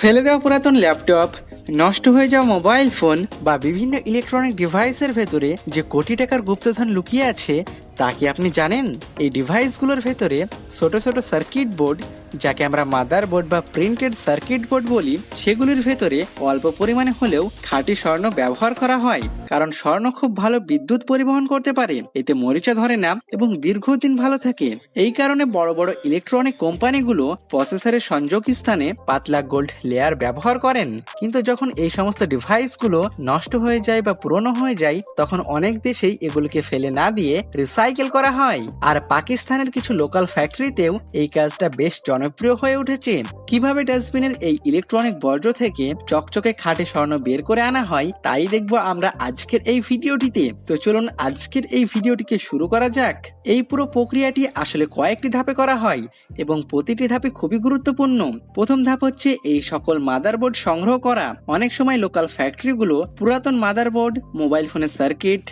ফেলে দেওয়া পুরাতন ল্যাপটপ, নষ্ট হয়ে যাওয়া মোবাইল ফোন বা বিভিন্ন ইলেকট্রনিক ডিভাইসের ভেতরে যে কোটি টাকার গুপ্তধন লুকিয়ে আছে তা কি আপনি জানেন? এই ডিভাইসগুলোর ভেতরে ছোট ছোট সার্কিট বোর্ড, যাকে আমরা মাদার বোর্ড বা প্রিন্টেড সার্কিট বোর্ড বলি, সেগুলির ভেতরে অল্প পরিমাণে হলেও খাঁটি স্বর্ণ ব্যবহার করা হয়। কারণ স্বর্ণ খুব ভালো বিদ্যুৎ পরিবহন করতে পারে, এতে মরিচা ধরে না এবং দীর্ঘদিন ভালো থাকে। এই কারণে বড় বড় ইলেকট্রনিক কোম্পানিগুলো প্রসেসরের সংযোগ স্থানে পাতলা গোল্ড লেয়ার ব্যবহার করেন। কিন্তু যখন এই সমস্ত ডিভাইসগুলো নষ্ট হয়ে যায় বা পুরনো হয়ে যায়, তখন অনেক দেশেই এগুলোকে ফেলে না দিয়ে রিসাইকেল করা হয়। আর পাকিস্তানের কিছু লোকাল ফ্যাক্টরিতেও এই কাজটা বেশ জনপ্রিয় হয়ে উঠেছে। কিভাবে ডাস্টবিনের এই ইলেকট্রনিক বর্জ্য থেকে চকচকে খাঁটি স্বর্ণ বের করে আনা হয় তাই দেখবো আমরা আজকের এই ভিডিওটিতে। তো চলুন আজকের এই ভিডিওটিকে শুরু করা যাক। এই পুরো প্রক্রিয়াটি আসলে কয়েকটি ধাপে করা হয় এবং প্রতিটি ধাপে খুবই গুরুত্বপূর্ণ। প্রথম ধাপ হচ্ছে এই সকল মাদারবোর্ড সংগ্রহ করা। অনেক সময় লোকাল ফ্যাক্টরিগুলো পুরাতন মাদারবোর্ড, মোবাইল ফোনের সার্কিট,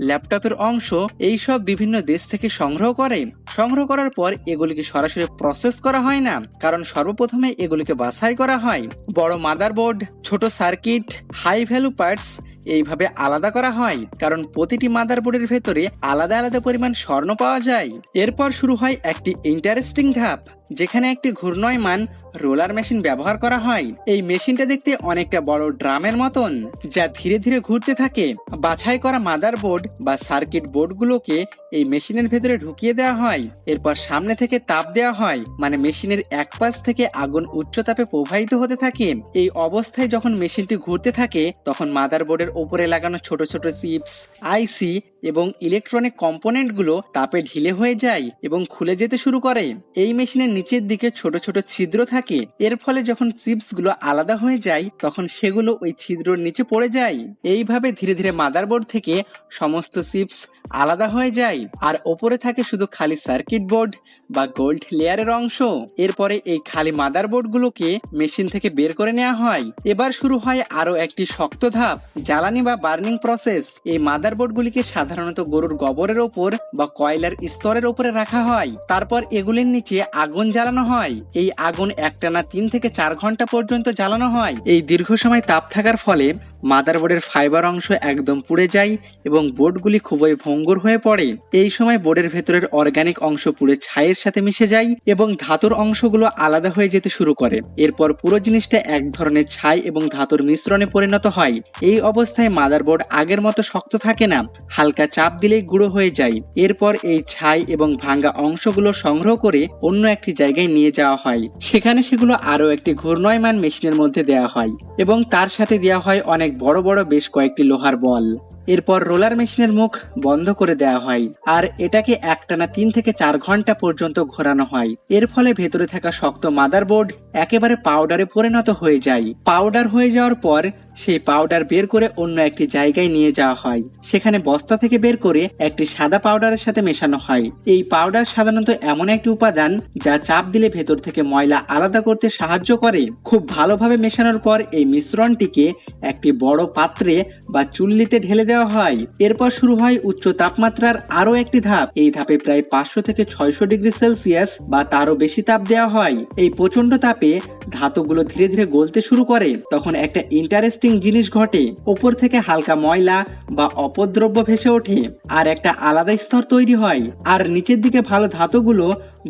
ল্যাপটপের অংশ এইসব বিভিন্ন দেশ থেকে সংগ্রহ করার পর এগুলিকে সরাসরি প্রসেস করা হয় না, কারণ সর্বপ্রথমে এগুলিকে বাছাই করা হয়। বড় মাদারবোর্ড, ছোট সার্কিট, হাই ভ্যালু পার্টস এইভাবে আলাদা করা হয়, কারণ প্রতিটি মাদারবোর্ডের ভেতরে আলাদা আলাদা পরিমাণ স্বর্ণ পাওয়া যায়। এরপর শুরু হয় একটি ইন্টারেস্টিং ধাপ, যেখানে একটি ঘূর্ণয়মান রোলার মেশিন ব্যবহার করা হয়। এই মেশিনটা দেখতে অনেকটা বড় ড্রামের মতন, যা ধীরে ধীরে ঘুরতে থাকে। বাছাই করা মাদারবোর্ড বা সার্কিট বোর্ডগুলোকে এই মেশিনের ভেতরে ঢুকিয়ে দেওয়া হয়। এরপর সামনে থেকে তাপ দেওয়া হয়, মানে মেশিনের এক পাশ থেকে আগুন উচ্চ তাপে প্রবাহিত হতে থাকে। এই অবস্থায় যখন মেশিনটি ঘুরতে থাকে, তখন মাদারবোর্ডের উপরে লাগানো ছোট ছোট চিপস, আইসি এবং ইলেকট্রনিক কম্পোনেন্টগুলো তাপে ঢিলে হয়ে যায় এবং খুলে যেতে শুরু করে। এই মেশিনের নিচের দিকে ছোট ছোট ছিদ্র থাকে। এর ফলে যখন চিপস গুলো আলাদা হয়ে যায়, তখন সেগুলো ওই ছিদ্রর নিচে পড়ে যায়। এইভাবে ধীরে ধীরে মাদারবোর্ড থেকে সমস্ত চিপস আলাদা হয়ে যায়, আর ওপরে থাকে শুধু খালি সার্কিট বোর্ড বা গোল্ড লেয়ারের অংশ। এরপরে এই খালি মাদারবোর্ড গুলোকে মেশিন থেকে বের করে নেওয়া হয়। এবার শুরু হয় আরো একটি শক্ত ধাপ, জ্বালানি বা বার্নিং প্রসেস। এই মাদারবোর্ড গুলিকে সাধারণত গরুর গোবরের ওপর বা কয়লার স্তরের উপরে রাখা হয়। তারপর এগুলির নিচে আগুন জ্বালানো হয়। এই আগুন একটানা 3 থেকে 4 ঘন্টা পর্যন্ত জ্বালানো হয়। এই দীর্ঘ সময় তাপ থাকার ফলে মাদারবোর্ডের ফাইবার অংশ একদম পুড়ে যায় এবং বোর্ডগুলি খুবই ভঙ্গুর হয়ে পড়ে। এই সময় বোর্ডের ভেতরের অর্গানিক অংশ পুড়ে ছাইয়ের সাথে মিশে যায় এবং ধাতুর অংশগুলো আলাদা হয়ে যেতে শুরু করে। এরপর পুরো জিনিসটা এক ধরনের ছাই এবং ধাতুর মিশ্রণে পরিণত হয়। এই অবস্থায় মাদারবোর্ড আগের মতো শক্ত থাকে না, হালকা চাপ দিলেই গুঁড়ো হয়ে যায়। এরপর এই ছাই এবং ভাঙ্গা অংশগুলো সংগ্রহ করে অন্য একটি জায়গায় নিয়ে যাওয়া হয়। সেখানে সেগুলো আরো একটি ঘূর্ণয়মান মেশিনের মধ্যে দেওয়া হয় এবং তার সাথে দেওয়া হয় অনেক বড় বড় বেশ কয়েকটি লোহার বল। এরপর রোলার মেশিনের মুখ বন্ধ করে দেওয়া হয় আর এটাকে একটানা 3 থেকে 4 ঘন্টা পর্যন্ত ঘোরানো হয়। এর ফলে ভেতরে থাকা শক্ত মাদারবোর্ড একেবারে পাউডারে পরিণত হয়ে যায়। পাউডার হয়ে যাওয়ার পর সেই পাউডার বের করে অন্য একটি জায়গায় নিয়ে যাওয়া হয়। সেখানে বস্তা থেকে বের করে একটি সাদা পাউডারের সাথে মেশানো হয়। এই পাউডার সাধারণত এমন একটি উপাদান যা চাপ দিলে ভেতর থেকে ময়লা আলাদা করতে সাহায্য করে। খুব ভালোভাবে মেশানোর পর এই মিশ্রণটিকে একটি বড় পাত্রে বা চুল্লিতে ঢেলে দেওয়া হয়। এরপর শুরু হয় উচ্চ তাপমাত্রার আরো একটি ধাপ। এই ধাপে প্রায় 500 থেকে 600 ডিগ্রি সেলসিয়াস বা তারও বেশি তাপ দেওয়া হয়। এই প্রচন্ড তাপে ধাতুগুলো ধীরে ধীরে গলতে শুরু করে। তখন একটা ইন্টারেস্টিং জিনিস ঘটে, উপর থেকে হালকা ময়লা বা অপদ্রব্য ভেসে ওঠে আর একটা আলাদা স্তর তৈরি হয়, আর নিচের দিকে ভালো ধাতুগুলো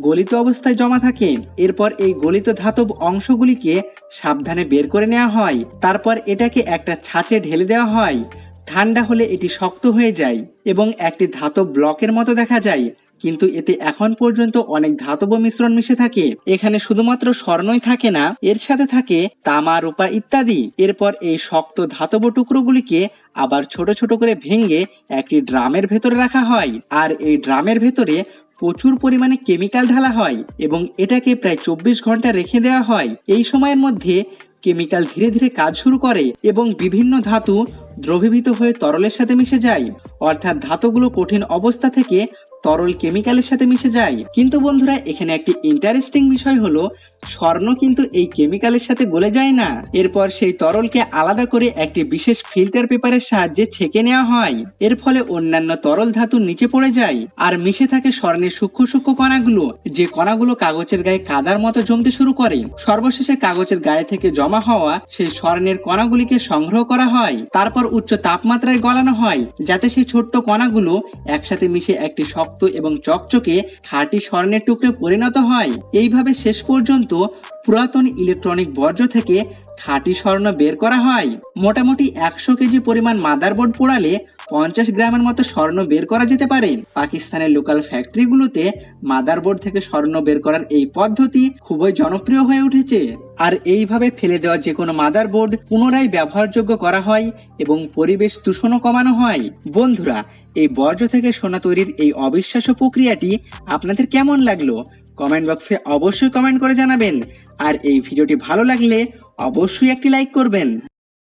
গলিত অবস্থায় জমা থাকে। এরপর এই গলিত ধাতব অংশগুলিকে সাবধানে বের করে নেওয়া হয়। তারপর এটাকে একটা ছাঁচে ঢেলে দেওয়া হয়। ঠান্ডা হলে এটি শক্ত হয়ে যায় এবং একটি ধাতব ব্লকের মতো দেখা যায়, কিন্তু এতে এখন পর্যন্ত অনেক ধাতব মিশ্রণ মিশে থাকে। এখানে শুধুমাত্র স্বর্ণই থাকে না, এর সাথে থাকে তামা, রূপা ইত্যাদি। এরপর এই শক্ত ধাতব টুকরোগুলিকে আবার ছোট ছোট করে ভেঙে একটি ড্রামের ভেতরে রাখা হয়, আর এই ড্রামের ভেতরে প্রচুর পরিমাণে কেমিক্যাল ঢালা হয় এবং এটাকে প্রায় 24 ঘন্টা রেখে দেওয়া হয়। এই সময়ের মধ্যে কেমিক্যাল ধীরে ধীরে কাজ শুরু করে এবং বিভিন্ন ধাতু দ্রবীভূত হয়ে তরলের সাথে মিশে যায়, অর্থাৎ ধাতুগুলো কঠিন অবস্থা থেকে তরল কেমিক্যালের সাথে মিশে যায়। কিন্তু বন্ধুরা এখানে একটি ইন্টারেস্টিং বিষয় হলো স্বর্ণ কিন্তু এই কেমিক্যালের সাথে গলে যায় না। এরপর সেই তরলকে আলাদা করে একটি বিশেষ ফিল্টার পেপারের সাহায্যে ছেঁকে নেওয়া হয়। এর ফলে অন্যান্য তরল ধাতু নিচে পড়ে যায় আর মিশে থাকে স্বর্ণের সূক্ষ্ম সূক্ষ্ম কণাগুলো, যে কণাগুলো কাগজের গায়ে কাদার মতো জমতে শুরু করে। সর্বশেষে কাগজের গায়ে থেকে জমা হওয়া সেই স্বর্ণের কণাগুলিকে সংগ্রহ করা হয়, তারপর উচ্চ তাপমাত্রায় গলানো হয় যাতে সেই ছোট্ট কণাগুলো একসাথে মিশে একটি শক্ত এবং চকচকে খাঁটি স্বর্ণের টুকরো পরিণত হয়। এইভাবে শেষ পর্যন্ত পুরাতন ইলেকট্রনিক বর্জ্য থেকে খাঁটি স্বর্ণ বের করা হয়। মোটামুটি 100 কেজি পরিমাণ মাদারবোর্ড পোড়ালে 50 গ্রামের মতো স্বর্ণ বের করা যেতে পারে। পাকিস্তানের লোকাল ফ্যাক্টরিগুলোতে মাদারবোর্ড থেকে স্বর্ণ বের করার এই পদ্ধতি খুবই জনপ্রিয় হয়ে উঠেছে। আর এইভাবে ফেলে দেওয়া যে কোনো মাদারবোর্ড পুনরায় ব্যবহারযোগ্য করা হয় এবং পরিবেশ দূষণও কমানো হয়। বন্ধুরা, এই বর্জ্য থেকে সোনা তৈরির এই অবিশ্বাস্য প্রক্রিয়াটি আপনাদের কেমন লাগলো কমেন্ট বক্সে অবশ্যই কমেন্ট করে জানাবেন। আর এই ভিডিওটি ভালো লাগলে অবশ্যই একটি লাইক করবেন।